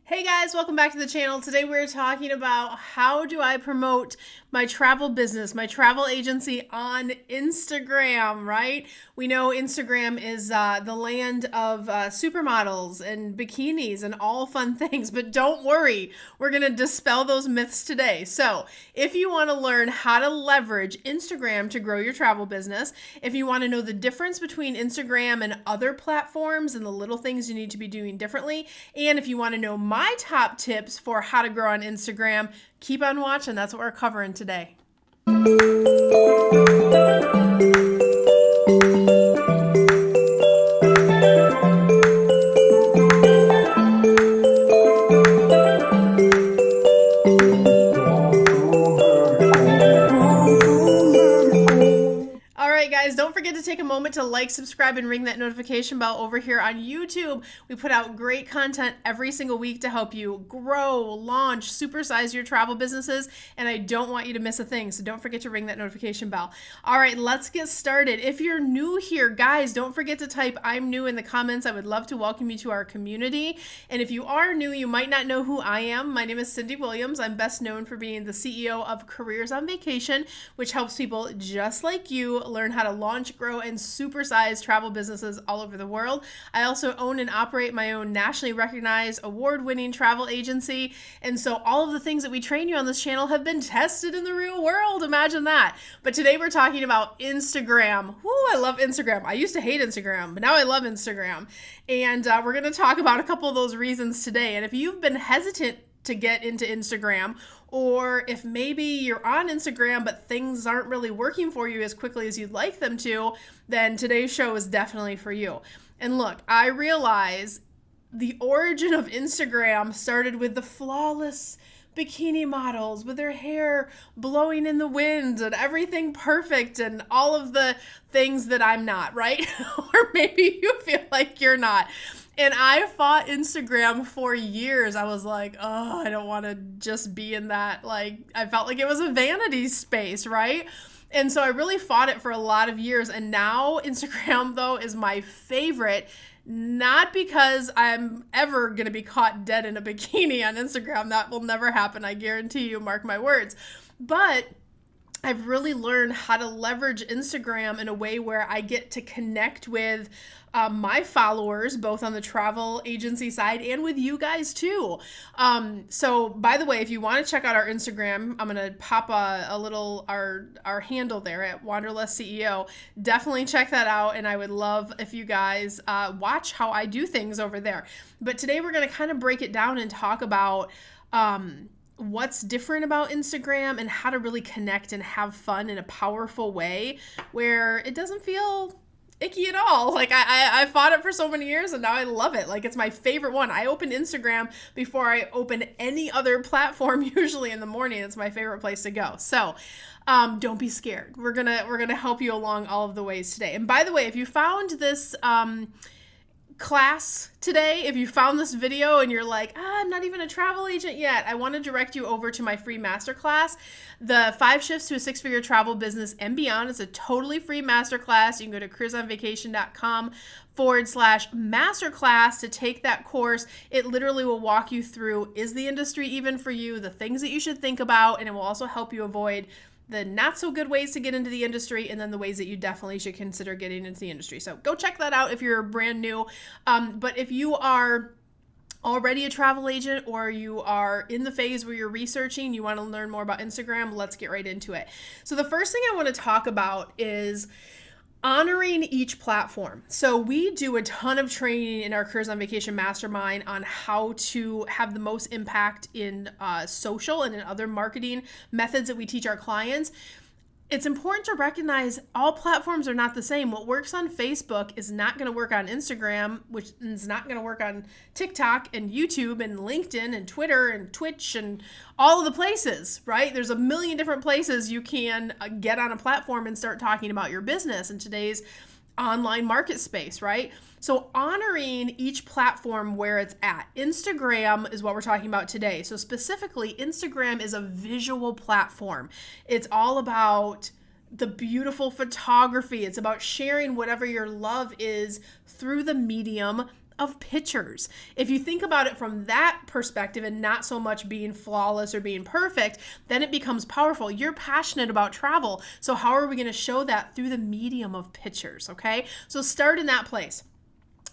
Hey guys, welcome back to the channel. Today we're talking about how do I promote my travel business, my travel agency on Instagram, right? We know Instagram is the land of supermodels and bikinis and all fun things, but don't worry, we're gonna dispel those myths today. So if you wanna learn how to leverage Instagram to grow your travel business, if you wanna know the difference between Instagram and other platforms and the little things you need to be doing differently, and if you wanna know my top tips for how to grow on Instagram, keep on watching. That's what we're covering today. Don't forget to take a moment to like, subscribe, and ring that notification bell over here on YouTube. We put out great content every single week to help you grow, launch, supersize your travel businesses, and I don't want you to miss a thing, so don't forget to ring that notification bell. All right, let's get started. If you're new here, guys, don't forget to type "I'm new" in the comments. I would love to welcome you to our community. And if you are new, you might not know who I am. My name is Cyndi Williams. I'm best known for being the CEO of Careers on Vacation, which helps people just like you learn how to launch, grow, and supersize travel businesses all over the world. I also own and operate my own nationally recognized award-winning travel agency. And so all of the things that we train you on this channel have been tested in the real world. Imagine that. But today we're talking about Instagram. Woo, I love Instagram. I used to hate Instagram, but now I love Instagram. And we're going to talk about a couple of those reasons today. And if you've been hesitant to get into Instagram, or if maybe you're on Instagram but things aren't really working for you as quickly as you'd like them to, then today's show is definitely for you. And look, I realize the origin of Instagram started with the flawless bikini models with their hair blowing in the wind and everything perfect and all of the things that I'm not, right? Or maybe you feel like you're not. And I fought Instagram for years. I was like, oh, I don't want to just be in that. Like, I felt like it was a vanity space, right? And so I really fought it for a lot of years. And now Instagram, though, is my favorite. Not because I'm ever going to be caught dead in a bikini on Instagram. That will never happen. I guarantee you, mark my words. But I've really learned how to leverage Instagram in a way where I get to connect with my followers, both on the travel agency side and with you guys too. So by the way, if you want to check out our Instagram, I'm going to pop a little, our handle there at Wanderlust CEO. Definitely check that out. And I would love if you guys watch how I do things over there. But today we're going to kind of break it down and talk about what's different about Instagram and how to really connect and have fun in a powerful way where it doesn't feel icky at all. Like I fought it for so many years and now I love it. Like, it's my favorite one. I open Instagram before I open any other platform, usually in the morning. It's my favorite place to go. So don't be scared. We're gonna help you along all of the ways today. And by the way, if you found this class today, if you found this video and you're like, I'm not even a travel agent yet, I want to direct you over to my free masterclass, the 5 Shifts to a 6-Figure Travel Business and Beyond. It's a totally free masterclass. You can go to careersonvacation.com/masterclass to take that course. It literally will walk you through, is the industry even for you, the things that you should think about, and it will also help you avoid the not so good ways to get into the industry, and then the ways that you definitely should consider getting into the industry. So go check that out if you're brand new. But if you are already a travel agent or you are in the phase where you're researching, you want to learn more about Instagram, let's get right into it. So the first thing I want to talk about is honoring each platform. So we do a ton of training in our Careers on Vacation Mastermind on how to have the most impact in social and in other marketing methods that we teach our clients. It's important to recognize all platforms are not the same. What works on Facebook is not going to work on Instagram, which is not going to work on TikTok and YouTube and LinkedIn and Twitter and Twitch and all of the places, right? There's a million different places you can get on a platform and start talking about your business in today's online market space, right? So honoring each platform where it's at. Instagram is what we're talking about today. So specifically, Instagram is a visual platform. It's all about the beautiful photography. It's about sharing whatever your love is through the medium of pictures. If you think about it from that perspective and not so much being flawless or being perfect, then it becomes powerful. You're passionate about travel. So how are we going to show that? Through the medium of pictures, okay? So start in that place.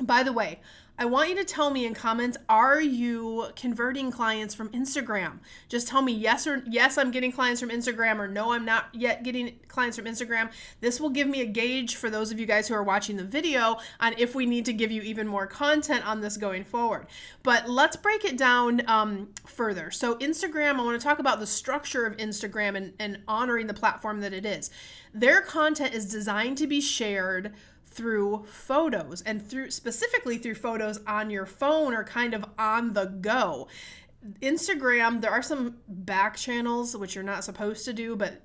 By the way, I want you to tell me in comments, are you converting clients from Instagram? Just tell me yes, I'm getting clients from Instagram, or no, I'm not yet getting clients from Instagram. This will give me a gauge for those of you guys who are watching the video on if we need to give you even more content on this going forward. But let's break it down further. So Instagram, I want to talk about the structure of Instagram and honoring the platform that it is. Their content is designed to be shared through photos, and specifically through photos on your phone or kind of on the go. Instagram, there are some back channels, which you're not supposed to do, but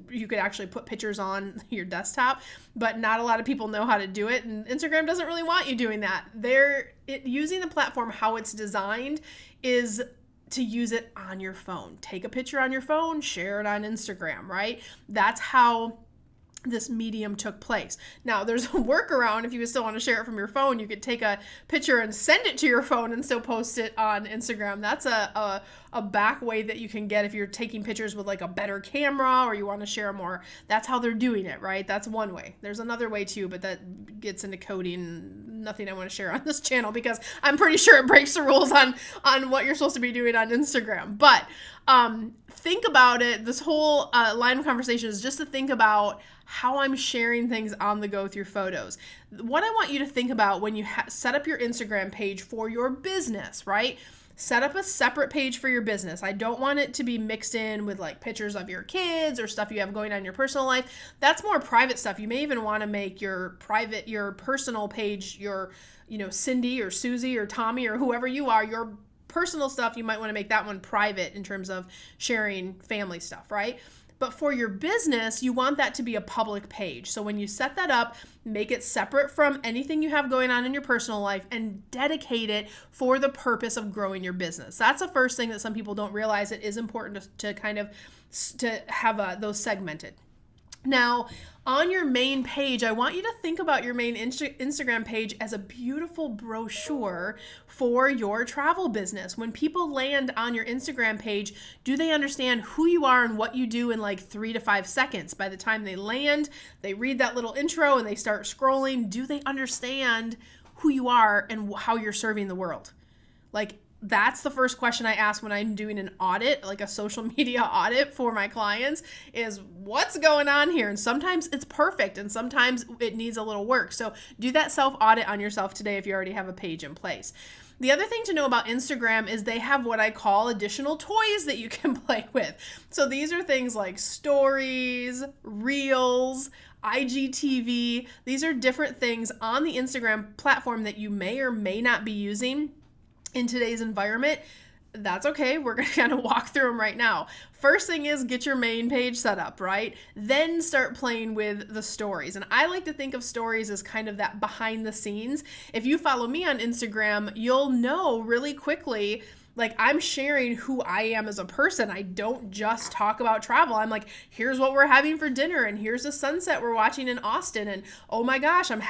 you could actually put pictures on your desktop, but not a lot of people know how to do it. And Instagram doesn't really want you doing that. Using the platform, how it's designed is to use it on your phone. Take a picture on your phone, share it on Instagram, right? That's how this medium took place. Now, there's a workaround. If you still want to share it from your phone, you could take a picture and send it to your phone and still post it on Instagram. That's a back way that you can get if you're taking pictures with like a better camera, or you want to share more. That's how they're doing it, right? That's one way. There's another way too, but that gets into coding. Nothing I want to share on this channel because I'm pretty sure it breaks the rules on what you're supposed to be doing on Instagram. But think about it. This whole line of conversation is just to think about how I'm sharing things on the go through photos. What I want you to think about when you set up your Instagram page for your business, right? Set up a separate page for your business. I don't want it to be mixed in with like pictures of your kids or stuff you have going on in your personal life. That's more private stuff. You may even want to make your personal page, your, Cyndi or Susie or Tommy or whoever you are, your personal stuff, you might want to make that one private in terms of sharing family stuff, right? But for your business, you want that to be a public page. So when you set that up, make it separate from anything you have going on in your personal life and dedicate it for the purpose of growing your business. That's the first thing that some people don't realize. It is important to kind of to have those segmented. Now, on your main page, I want you to think about your main Instagram page as a beautiful brochure for your travel business. When people land on your Instagram page, do they understand who you are and what you do in like 3 to 5 seconds? By the time they land, they read that little intro and they start scrolling. Do they understand who you are and how you're serving the world? Like, that's the first question I ask when I'm doing an audit, like a social media audit for my clients, is what's going on here? And sometimes it's perfect and sometimes it needs a little work. So do that self-audit on yourself today if you already have a page in place. The other thing to know about Instagram is they have what I call additional toys that you can play with. So these are things like stories, reels, IGTV. These are different things on the Instagram platform that you may or may not be using in today's environment. That's okay. We're going to kind of walk through them right now. First thing is get your main page set up, right? Then start playing with the stories. And I like to think of stories as kind of that behind the scenes. If you follow me on Instagram, you'll know really quickly, like, I'm sharing who I am as a person. I don't just talk about travel. I'm like, here's what we're having for dinner, and here's a sunset we're watching in Austin, and oh my gosh, I'm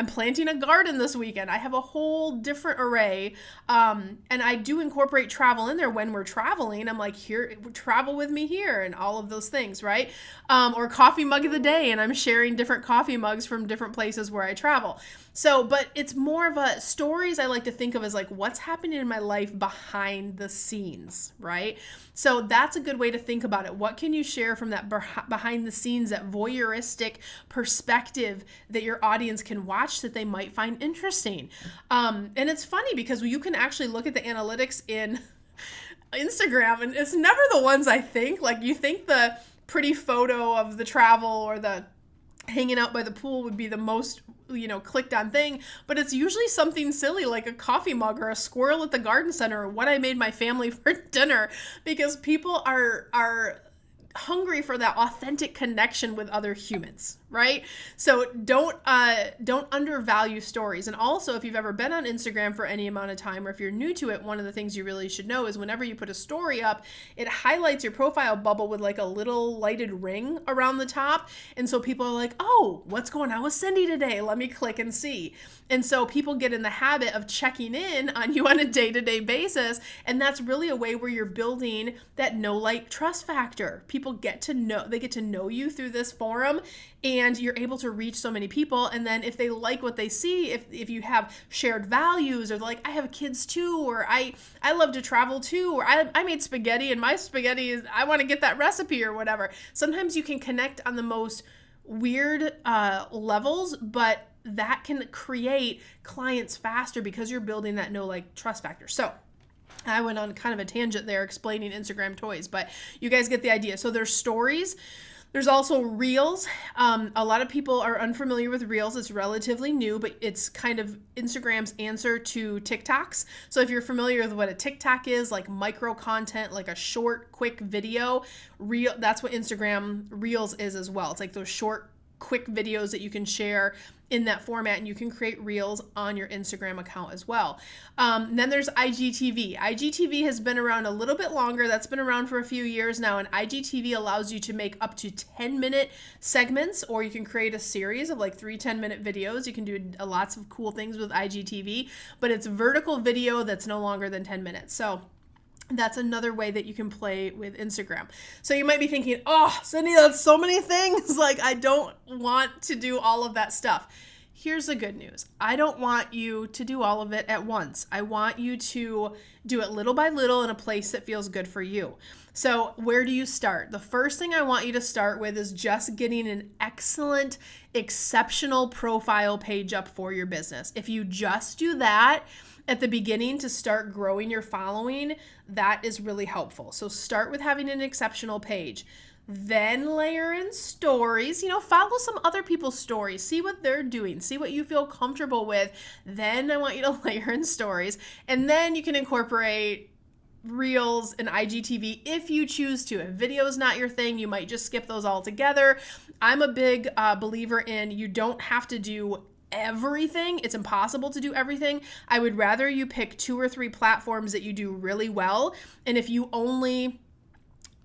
planting a garden this weekend. I have a whole different array, and I do incorporate travel in there when we're traveling. I'm like, here, travel with me here, and all of those things, right? Or coffee mug of the day, and I'm sharing different coffee mugs from different places where I travel. So, but it's more of a stories I like to think of as like what's happening in my life behind the scenes, right? So that's a good way to think about it. What can you share from that behind the scenes, that voyeuristic perspective that your audience can watch that they might find interesting? And it's funny because you can actually look at the analytics in Instagram and it's never the ones I think. Like, you think the pretty photo of the travel or the hanging out by the pool would be the most, clicked on thing, but it's usually something silly like a coffee mug or a squirrel at the garden center or what I made my family for dinner, because people are hungry for that authentic connection with other humans, right? So don't undervalue stories. And also, if you've ever been on Instagram for any amount of time, or if you're new to it, one of the things you really should know is whenever you put a story up, it highlights your profile bubble with like a little lighted ring around the top. And so people are like, oh, what's going on with Cyndi today? Let me click and see. And so people get in the habit of checking in on you on a day-to-day basis. And that's really a way where you're building that know, like, trust factor. People get to know you through this forum, and you're able to reach so many people. And then if they like what they see, if you have shared values, or like, I have kids too, or I love to travel too, or I made spaghetti and my spaghetti is, I want to get that recipe or whatever. Sometimes you can connect on the most weird levels, but that can create clients faster because you're building that know, like, trust factor. So I went on kind of a tangent there explaining Instagram toys, but you guys get the idea. So there's stories. There's also Reels. A lot of people are unfamiliar with Reels. It's relatively new, but it's kind of Instagram's answer to TikToks. So if you're familiar with what a TikTok is, like micro content, like a short, quick video, that's what Instagram Reels is as well. It's like those short, quick videos that you can share in that format, and you can create Reels on your Instagram account as well. Then there's IGTV. IGTV has been around a little bit longer. That's been around for a few years now, and IGTV allows you to make up to 10-minute segments, or you can create a series of like 3 10-minute videos. You can do lots of cool things with IGTV, but it's vertical video that's no longer than 10 minutes. So that's another way that you can play with Instagram. So you might be thinking, oh, Cyndi, that's so many things. Like, I don't want to do all of that stuff. Here's the good news. I don't want you to do all of it at once. I want you to do it little by little in a place that feels good for you. So where do you start? The first thing I want you to start with is just getting an excellent, exceptional profile page up for your business. If you just do that at the beginning to start growing your following, that is really helpful. So start with having an exceptional page. Then layer in stories. Follow some other people's stories. See what they're doing. See what you feel comfortable with. Then I want you to layer in stories. And then you can incorporate Reels and IGTV if you choose to. If video is not your thing, you might just skip those all together. I'm a big believer in you don't have to do everything. It's impossible to do everything. I would rather you pick 2 or 3 platforms that you do really well. And if you only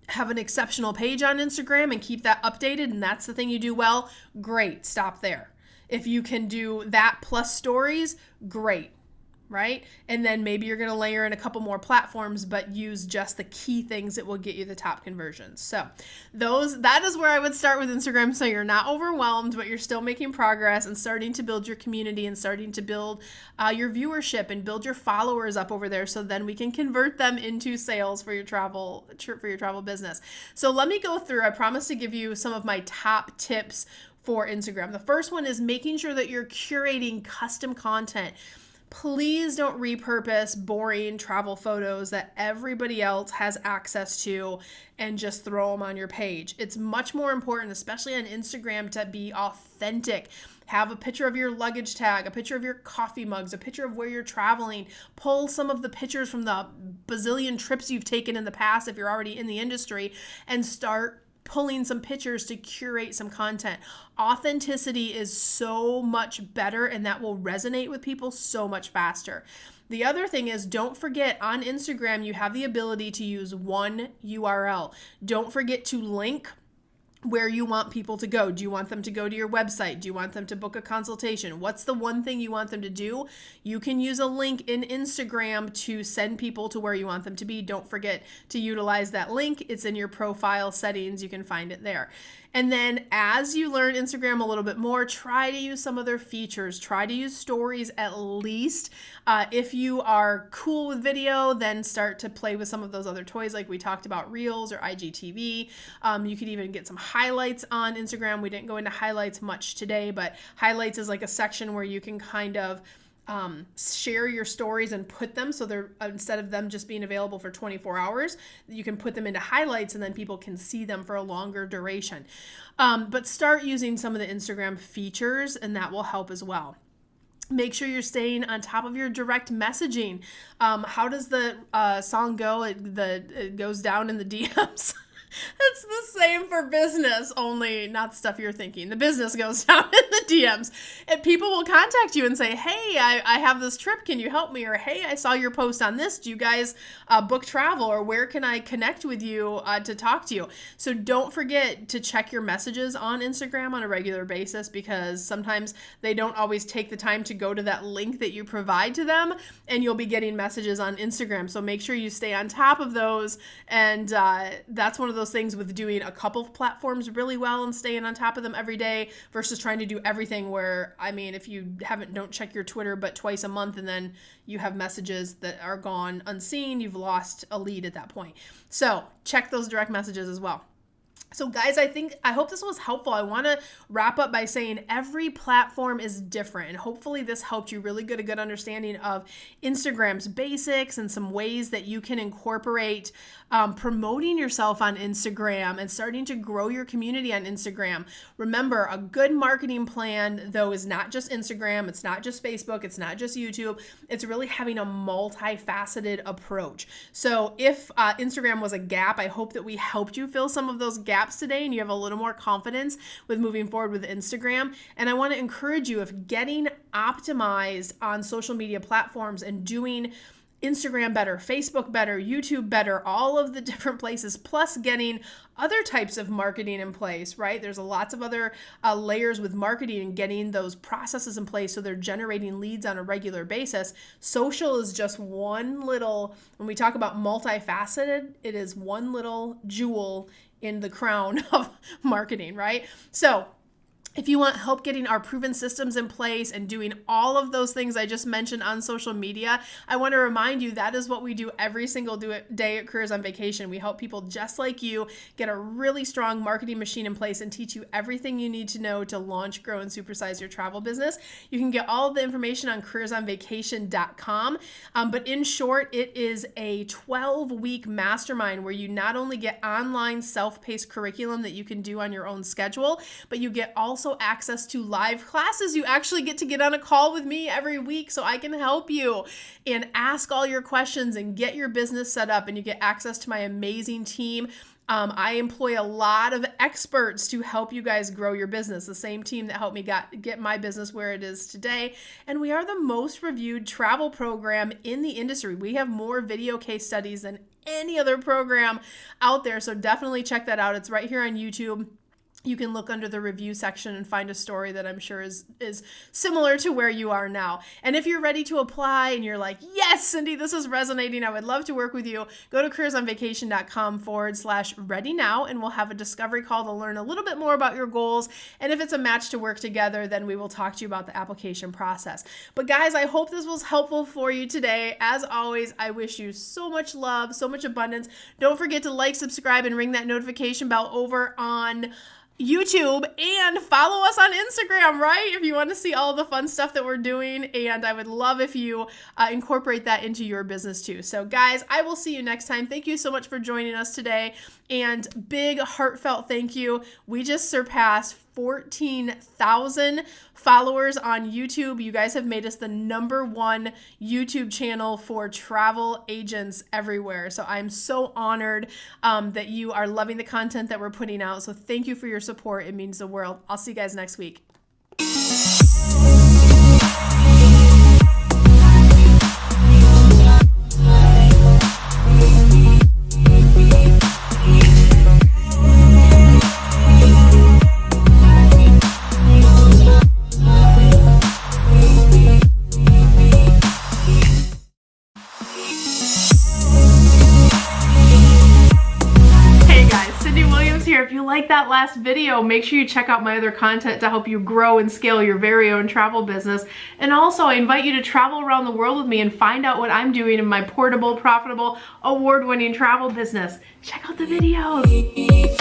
have an exceptional page on Instagram and keep that updated, and that's the thing you do well, great, stop there. If you can do that plus stories, great. Right? And then maybe you're going to layer in a couple more platforms, but use just the key things that will get you the top conversions. So that is where I would start with Instagram. So you're not overwhelmed, but you're still making progress and starting to build your community and starting to build your viewership and build your followers up over there. So then we can convert them into sales for your travel business. So let me go through. I promise to give you some of my top tips for Instagram. The first one is making sure that you're curating custom content. Please don't repurpose boring travel photos that everybody else has access to and just throw them on your page. It's much more important, especially on Instagram, to be authentic. Have a picture of your luggage tag, a picture of your coffee mugs, a picture of where you're traveling. Pull some of the pictures from the bazillion trips you've taken in the past if you're already in the industry, and start pulling some pictures to curate some content. Authenticity is so much better, and that will resonate with people so much faster. The other thing is, don't forget, on Instagram, you have the ability to use one URL. Don't forget to link where you want people to go. Do you want them to go to your website? Do you want them to book a consultation? What's the one thing you want them to do? You can use a link in Instagram to send people to where you want them to be. Don't forget to utilize that link. It's in your profile settings. You can find it there. And then as you learn Instagram a little bit more, try to use some of their features. Try to use stories at least. If you are cool with video, then start to play with some of those other toys like we talked about, Reels or IGTV. You could even get some highlights on Instagram. We didn't go into highlights much today, but highlights is like a section where you can kind of share your stories and put them, so they're, instead of them just being available for 24 hours, you can put them into highlights and then people can see them for a longer duration. But start using some of the Instagram features, and that will help as well. Make sure you're staying on top of your direct messaging. How does the song go? It goes down in the DMs. It's the same for business, only not the stuff you're thinking. The business goes down in the DMs, and people will contact you and say, hey, I have this trip. Can you help me? Or, hey, I saw your post on this. Do you guys book travel? Or where can I connect with you to talk to you? So don't forget to check your messages on Instagram on a regular basis, because sometimes they don't always take the time to go to that link that you provide to them, and you'll be getting messages on Instagram. So make sure you stay on top of those. And that's one of those things with doing a couple of platforms really well and staying on top of them every day versus trying to do everything, where, I mean, if you don't check your Twitter but twice a month and then you have messages that are gone unseen, you've lost a lead at that point. So check those direct messages as well. So guys, I hope this was helpful. I want to wrap up by saying every platform is different, and hopefully this helped you really get a good understanding of Instagram's basics and some ways that you can incorporate promoting yourself on Instagram and starting to grow your community on Instagram. Remember, a good marketing plan, though, is not just Instagram, it's not just Facebook, it's not just YouTube, it's really having a multifaceted approach. So if Instagram was a gap, I hope that we helped you fill some of those gaps today and you have a little more confidence with moving forward with Instagram. And I want to encourage you, if getting optimized on social media platforms and doing Instagram better, Facebook better, YouTube better, all of the different places, plus getting other types of marketing in place, right? There's lots of other layers with marketing and getting those processes in place so they're generating leads on a regular basis. Social is just one little, when we talk about multifaceted, it is one little jewel in the crown of marketing, right? So if you want help getting our proven systems in place and doing all of those things I just mentioned on social media, I want to remind you that is what we do every single day at Careers on Vacation. We help people just like you get a really strong marketing machine in place and teach you everything you need to know to launch, grow, and supersize your travel business. You can get all of the information on careersonvacation.com. But in short, it is a 12-week mastermind where you not only get online self-paced curriculum that you can do on your own schedule, but you get also access to live classes. You actually get to get on a call with me every week so I can help you and ask all your questions and get your business set up, and you get access to my amazing team. I employ a lot of experts to help you guys grow your business, the same team that helped me get my business where it is today. And we are the most reviewed travel program in the industry. We have more video case studies than any other program out there. So definitely check that out. It's right here on YouTube. You can look under the review section and find a story that I'm sure is similar to where you are now. And if you're ready to apply and you're like, yes, Cyndi, this is resonating, I would love to work with you, go to careersonvacation.com/ready now, and we'll have a discovery call to learn a little bit more about your goals. And if it's a match to work together, then we will talk to you about the application process. But guys, I hope this was helpful for you today. As always, I wish you so much love, so much abundance. Don't forget to like, subscribe, and ring that notification bell over on YouTube, and follow us on Instagram, right? If you want to see all the fun stuff that we're doing, and I would love if you incorporate that into your business too. So guys, I will see you next time. Thank you so much for joining us today, and big heartfelt thank you. We just surpassed 14,000 followers on YouTube. You guys have made us the #1 YouTube channel for travel agents everywhere. So I'm so honored that you are loving the content that we're putting out. So thank you for your support. It means the world. I'll see you guys next week. If you like that last video, make sure you check out my other content to help you grow and scale your very own travel business. And also, I invite you to travel around the world with me and find out what I'm doing in my portable, profitable, award-winning travel business. Check out the videos.